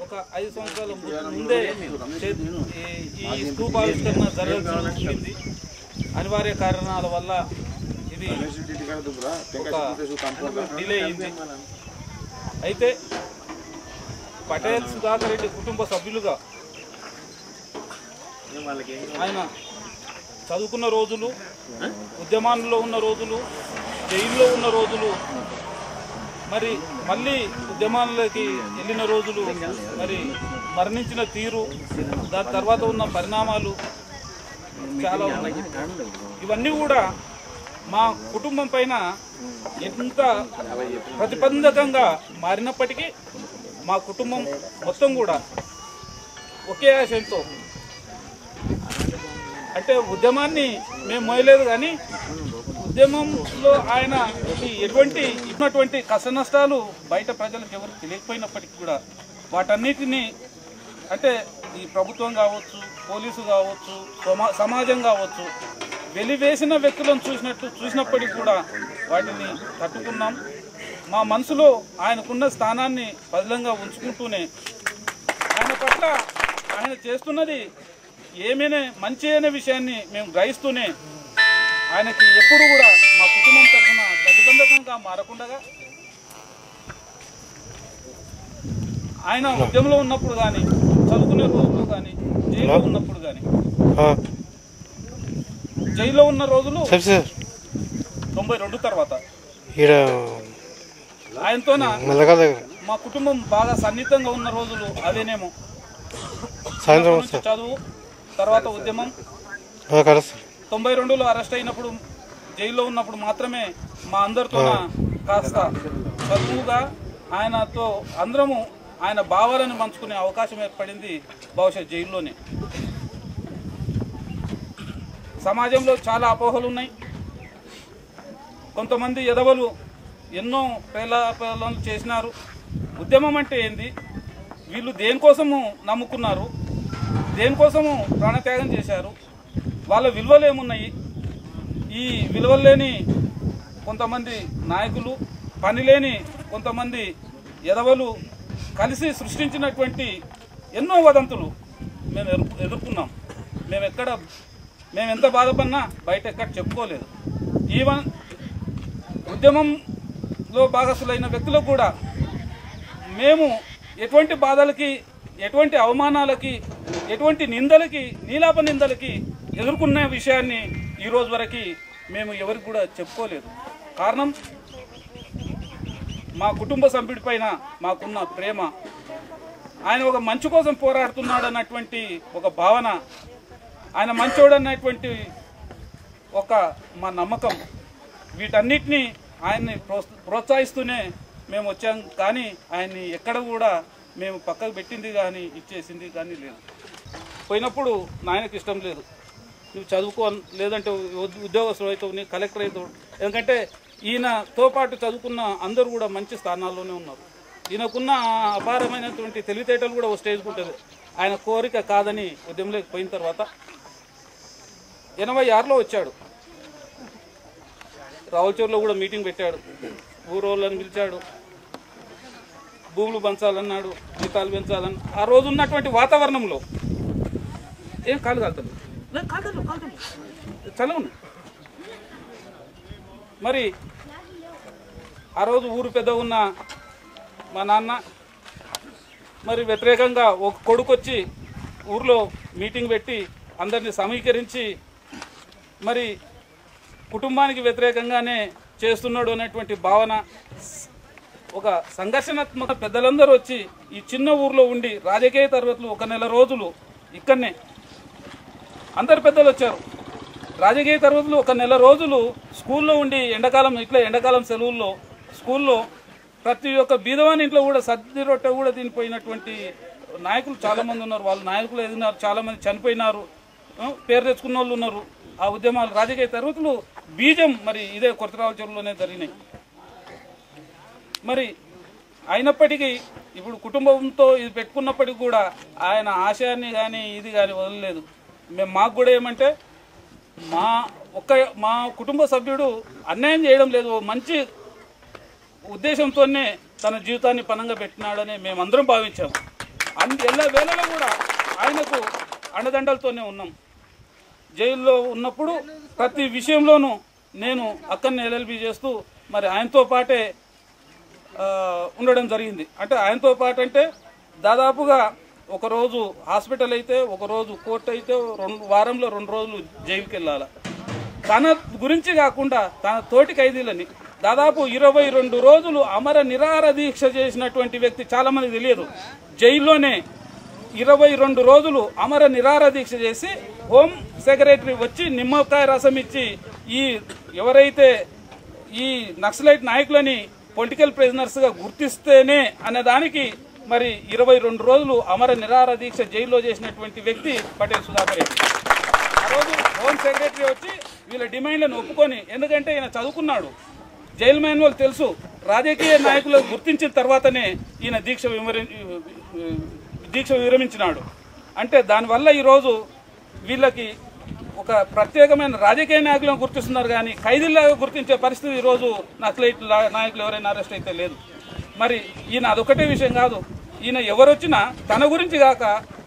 ఒక 5 సంవత్సరాల ముందే ఈ స్తూప ఆవిష్కరణ జరగాల్సి ఉంటుంది. అనివార్య కారణాల వల్ల ఇది డిలే అయింది. అయితే పటేల్ సుధాకర్ రెడ్డి కుటుంబ సభ్యులుగా ఆయన చదువుకున్న రోజులు, ఉద్యమాల్లో ఉన్న రోజులు, జైల్లో ఉన్న రోజులు, మరి మళ్ళీ ఉద్యమాల్లోకి వెళ్ళిన రోజులు, మరి మరణించిన తీరు, దాని తర్వాత ఉన్న పరిణామాలు చాలా ఉన్నాయి. ఇవన్నీ కూడా మా కుటుంబం పైన ఎంత ప్రతిబంధకంగా మారినప్పటికీ మా కుటుంబం మొత్తం కూడా ఒకే ఆశయంతో, అంటే ఉద్యమాన్ని మేము మోయలేదు కానీ ఉద్యమంలో ఆయన ఇటువంటి కష్ట నష్టాలు బయట ప్రజలకు ఎవరు తెలియకపోయినప్పటికీ కూడా వాటన్నిటినీ, అంటే ఈ ప్రభుత్వం కావచ్చు, పోలీసు కావచ్చు, సమాజం కావచ్చు, వెలివేసిన వ్యక్తులను చూసినప్పటికీ కూడా వాటిని తట్టుకున్నాం. మా మనసులో ఆయనకున్న స్థానాన్ని బదిలంగా ఉంచుకుంటూనే, ఆయన పట్ల ఆయన చేస్తున్నది ఏమైనా మంచి అనే విషయాన్ని మేము గ్రహిస్తూనే ఆయనకి ఎప్పుడు కూడా మా కుటుంబం తరఫున ప్రతిబంధకంగా మారకుండా, ఆయన ఉద్యమంలో ఉన్నప్పుడు కానీ, చదువుకునే రోజులు కానీ, జైల్లో ఉన్నప్పుడు కానీ, జైల్లో ఉన్న రోజులు 92 తర్వాత ఆయనతో మా కుటుంబం బాగా సన్నిహితంగా ఉన్న రోజులు అదేనేమో. చదువు తర్వాత ఉద్యమం 92లో అరెస్ట్ అయినప్పుడు, జైల్లో ఉన్నప్పుడు మాత్రమే మా అందరితో కాస్త చదువుగా ఆయనతో అందరము ఆయన భావాలను పంచుకునే అవకాశం ఏర్పడింది బహుశా జైల్లోనే. సమాజంలో చాలా అపోహలు ఉన్నాయి. కొంతమంది ఎదవలు ఎన్నో పేలాపేలను చేసినారు. ఉద్యమం అంటే ఏంది, వీళ్ళు దేనికోసము నమ్ముకున్నారు, దేనికోసము ప్రాణత్యాగం చేశారు, వాళ్ళ విలువలు ఏమున్నాయి, ఈ విలువలు లేని కొంతమంది నాయకులు, పని లేని కొంతమంది ఎదవలు కలిసి సృష్టించినటువంటి ఎన్నో వదంతులు మేము ఎదుర్కొన్నాం. మేము ఎంత బాధపడినా బయట ఎక్కడ చెప్పుకోలేదు. ఈవెన్ ఉద్యమంలో భాగస్తులైన వ్యక్తులకు కూడా మేము ఎటువంటి బాధలకి, ఎటువంటి అవమానాలకి, ఎటువంటి నిందలకి, నీలాప నిందలకి ఎదుర్కొన్న విషయాన్ని ఈరోజు వరకు మేము ఎవరికి కూడా చెప్పుకోలేదు. కారణం మా కుటుంబ సభ్యుడి పైన మాకున్న ప్రేమ, ఆయన ఒక మంచి కోసం పోరాడుతున్నాడు అన్నటువంటి ఒక భావన, ఆయన మంచోడు అన్నటువంటి ఒక మా నమ్మకం, వీటన్నిటినీ ఆయన్ని ప్రోత్సహిస్తూనే మేము వచ్చాం. కానీ ఆయన్ని ఎక్కడ కూడా మేము పక్కకు పెట్టింది కానీ ఇచ్చేసింది కానీ లేదు. పోయినప్పుడు నాయనకి ఇష్టం లేదు, నువ్వు చదువుకో, లేదంటే ఉద్యోగస్తుడు అవుతావు, నీ కలెక్టర్ అవుతావు. ఎందుకంటే ఈయనతో పాటు చదువుకున్న అందరూ కూడా మంచి స్థానాల్లోనే ఉన్నారు. ఈయనకున్న అపారమైనటువంటి తెలివితేటలు కూడా ఓ స్టేజ్కి ఉంటుంది. ఆయన కోరిక కాదని ఉద్యమంలోకి పోయిన తర్వాత 86లో వచ్చాడు. రావుచూరులో కూడా మీటింగ్ పెట్టాడు, ఊరోళ్ళని పిలిచాడు, భూములు పెంచాలన్నాడు, జీతాలు పెంచాలని. ఆ రోజు ఉన్నటువంటి వాతావరణంలో ఏం కాలు కాలుతుంది చలవు. మరి ఆ రోజు ఊరు పెద్ద ఉన్న మా నాన్న మరి వ్యతిరేకంగా ఒక కొడుకు వచ్చి ఊర్లో మీటింగ్ పెట్టి అందరినీ సమీకరించి మరి కుటుంబానికి వ్యతిరేకంగానే చేస్తున్నాడు అనేటువంటి భావన, ఒక సంఘర్షణాత్మక పెద్దలందరూ వచ్చి ఈ చిన్న ఊర్లో ఉండి రాజకీయ తరగతులు 1 నెల రోజులు ఇక్కడనే అందరు పెద్దలు వచ్చారు. రాజకీయ తరగతులు 1 నెల రోజులు స్కూల్లో ఉండి ఎండాకాలం సెలవుల్లో స్కూల్లో ప్రతి ఒక్క బీదవాని ఇంట్లో కూడా సద్ది రొట్టె కూడా తినిపోయినటువంటి నాయకులు చాలామంది ఉన్నారు. వాళ్ళు నాయకులు ఎదిగినారు, చాలామంది చనిపోయినారు, పేరు తెచ్చుకున్న వాళ్ళు ఉన్నారు. ఆ ఉద్యమాలు రాజకీయ తరగతులు బీజం మరి ఇదే కొత్తరావుచూరులోనే జరిగినాయి. మరి అయినప్పటికీ ఇప్పుడు కుటుంబంతో ఇది పెట్టుకున్నప్పటికీ కూడా ఆయన ఆశయాన్ని కానీ ఇది కానీ వదలలేదు. మాకు కూడా ఏమంటే మా కుటుంబ సభ్యుడు అన్యాయం చేయడం లేదు, మంచి ఉద్దేశంతోనే తన జీవితాన్ని పణంగా పెట్టినాడని మేమందరం భావించాము. ఎల్ల వేళలో కూడా ఆయనకు అండదండలతోనే ఉన్నాం. జైల్లో ఉన్నప్పుడు ప్రతి విషయంలోనూ నేను అక్కడనే ఎల్ఎల్బి చేస్తూ మరి ఆయనతో పాటే ఉండడం జరిగింది. అంటే ఆయనతో పాటు అంటే దాదాపుగా ఒకరోజు హాస్పిటల్ అయితే, ఒకరోజు కోర్టు అయితే, వారంలో 2 రోజులు జైలుకి వెళ్ళాలి. తన గురించి కాకుండా తన తోటి ఖైదీలని దాదాపు 22 రోజులు అమర నిరాహార దీక్ష చేసినటువంటి వ్యక్తి చాలామంది తెలియదు. జైల్లోనే 22 రోజులు అమర నిరాహార దీక్ష చేసి హోమ్ సెక్రటరీ వచ్చి నిమ్మకాయ రసం ఇచ్చి ఈ ఎవరైతే ఈ నక్సలైట్ నాయకులని పొలిటికల్ ప్రిజనర్స్గా గుర్తిస్తేనే అనే దానికి మరి 22 రోజులు అమర నిరాహార దీక్ష జైల్లో చేసినటువంటి వ్యక్తి పటేల్ సుధాకర్ రెడ్డి. ఆ రోజు హోమ్ సెక్రటరీ వచ్చి వీళ్ళ డిమాండ్లను ఒప్పుకొని, ఎందుకంటే ఈయన చదువుకున్నాడు, జైలు మాన్యువల్ తెలుసు, రాజకీయ నాయకులు గుర్తించిన తర్వాతనే ఈయన దీక్ష విరమించినాడు. అంటే దానివల్ల ఈరోజు వీళ్ళకి ఒక ప్రత్యేకమైన రాజకీయ నాయకులను గుర్తిస్తున్నారు, కానీ ఖైదీలాగా గుర్తించే పరిస్థితి ఈరోజు నక్సలైట్ నాయకులు ఎవరైనా అరెస్ట్ అయితే లేదు. మరి ఈయన అదొకటే విషయం కాదు, ఈయన ఎవరు వచ్చినా తన గురించి కాక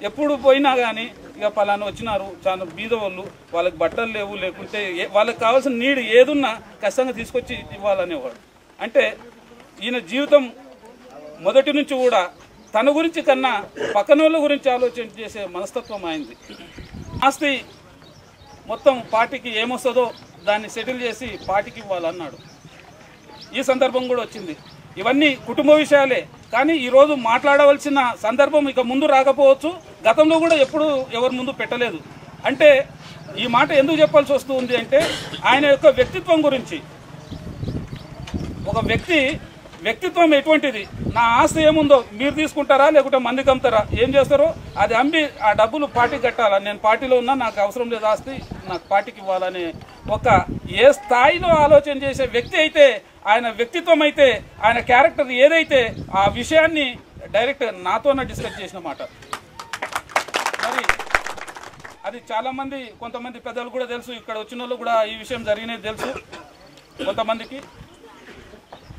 ఎప్పుడు పోయినా కానీ ఇక పలానా వచ్చినారు చాలా బీదవాళ్ళు, వాళ్ళకి బట్టలు లేవు, లేకుంటే వాళ్ళకి కావాల్సిన నీడ్ ఏదున్నా ఖచ్చితంగా తీసుకొచ్చి ఇవ్వాలనేవాడు. అంటే ఈయన జీవితం మొదటి నుంచి కూడా తన గురించి కన్నా పక్కన వాళ్ళ గురించి ఆలోచన చేసే మనస్తత్వం అయింది. ఆస్తి మొత్తం పార్టీకి ఏమొస్తుందో దాన్ని సెటిల్ చేసి పార్టీకి ఇవ్వాలన్నాడు. ఈ సందర్భం కూడా వచ్చింది. ఇవన్నీ కుటుంబ విషయాలే, కానీ ఈరోజు మాట్లాడవలసిన సందర్భం ఇక ముందు రాకపోవచ్చు, గతంలో కూడా ఎప్పుడు ఎవరి ముందు పెట్టలేదు. అంటే ఈ మాట ఎందుకు చెప్పాల్సి వస్తుంది అంటే ఆయన యొక్క వ్యక్తిత్వం గురించి. ఒక వ్యక్తిత్వం ఎటువంటిది, నా ఆస్తి ఏముందో మీరు తీసుకుంటారా లేకుంటే మందికి అమ్ముతారా, ఏం చేస్తారో అది అమ్మి ఆ డబ్బులు పార్టీకి కట్టాలా, నేను పార్టీలో ఉన్నా, నాకు అవసరం లేదు ఆస్తి, నాకు పార్టీకి ఇవ్వాలని ఒక ఏ స్థాయిలో ఆలోచన చేసే వ్యక్తి అయితే, ఆయన వ్యక్తిత్వం అయితే, ఆయన క్యారెక్టర్ ఏదైతే ఆ విషయాన్ని డైరెక్ట్ నాతోనే డిస్కస్ చేసిన మాట. మరి అది చాలామంది కొంతమంది పెద్దలు కూడా తెలుసు, ఇక్కడ వచ్చిన వాళ్ళు కూడా ఈ విషయం జరిగినది తెలుసు కొంతమందికి.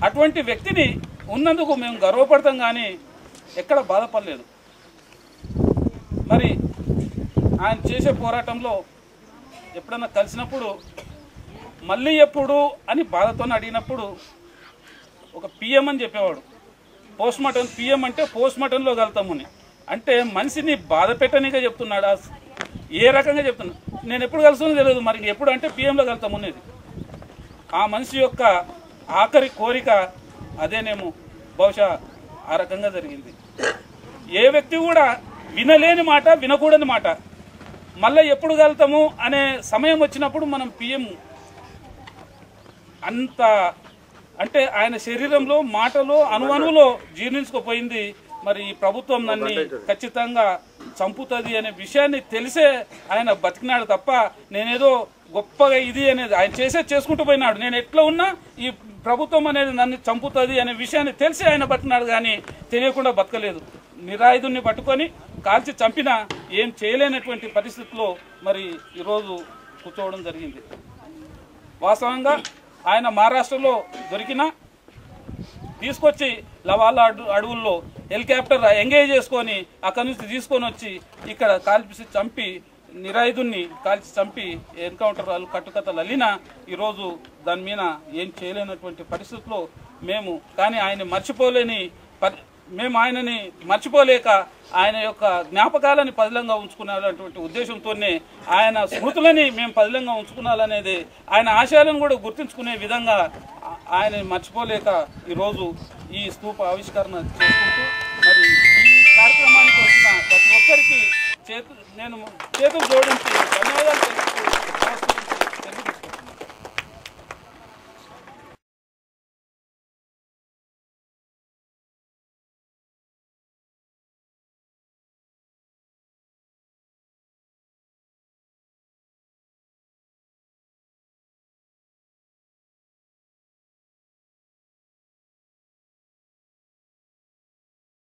అటువంటి వ్యక్తిని ఉన్నందుకు మేము గర్వపడతాం, కానీ ఎక్కడ బాధపడలేదు. మరి ఆయన చేసే పోరాటంలో ఎప్పుడన్నా కలిసినప్పుడు మళ్ళీ ఎప్పుడు అని బాధతో అడిగినప్పుడు ఒక పిఎం అని చెప్పేవాడు. పోస్ట్ మార్టం పిఎం అంటే పోస్ట్ మార్టంలో కలుతామని, అంటే మనిషిని బాధ పెట్టనిగా చెప్తున్నాడు. ఏ రకంగా చెప్తున్నా నేను ఎప్పుడు కలుస్తుందో తెలియదు, మరి ఎప్పుడు అంటే పిఎంలో కలుతామనేది ఆ మనిషి యొక్క ఆఖరి కోరిక అదేనేమో, బహుశా ఆ రకంగా జరిగింది. ఏ వ్యక్తి కూడా వినలేని మాట, వినకూడని మాట, మళ్ళీ ఎప్పుడు కలుతాము అనే సమయం వచ్చినప్పుడు మనం పిఎం అంత అంటే ఆయన శరీరంలో మాటలో అణువణువులో జీర్ణించుకుపోయింది. మరి ఈ ప్రభుత్వం నన్ను ఖచ్చితంగా చంపుతుంది అనే విషయాన్ని తెలిసే ఆయన బతికినాడు తప్ప నేనేదో గొప్పగా ఇది అనేది ఆయన చేసుకుంటూ పోయినాడు. నేను ఎట్లా ఉన్నా ఈ ప్రభుత్వం అనేది నన్ను చంపుతుంది అనే విషయాన్ని తెలిసి ఆయన బతికినాడు, కానీ తెలియకుండా బతకలేదు. నిరాయుధుని పట్టుకొని కాల్చి చంపినా ఏం చేయలేనటువంటి పరిస్థితిలో మరి ఈరోజు కూర్చోవడం జరిగింది. వాస్తవంగా ఆయన మహారాష్ట్రలో దొరికినా తీసుకొచ్చి లవాల అడవుల్లో హెలికాప్టర్ ఎంగేజ్ చేసుకొని అక్కడి నుంచి తీసుకొని వచ్చి ఇక్కడ కాల్చి చంపి, నిరాయుధుని కాల్చి చంపి ఎన్కౌంటర్ కట్టుకథలు అల్లినా ఈరోజు దాని మీద ఏం చేయలేనటువంటి పరిస్థితుల్లో కానీ మేము ఆయనని మర్చిపోలేక ఆయన యొక్క జ్ఞాపకాలని పదిలంగా ఉంచుకునేటువంటి ఉద్దేశంతోనే ఆయన స్మృతులని మేము పదిలంగా ఉంచుకున్నాలనేది, ఆయన ఆశయాలను కూడా గుర్తించుకునే విధంగా ఆయన మర్చిపోలేక ఈరోజు ఈ స్తూప ఆవిష్కరణ చేసుకుంటూ మరి ఈ కార్యక్రమానికి వచ్చిన ప్రతి ఒక్కరికి నేను చేతులు జోడించి ధన్యవాదాలు తెలుపుతూ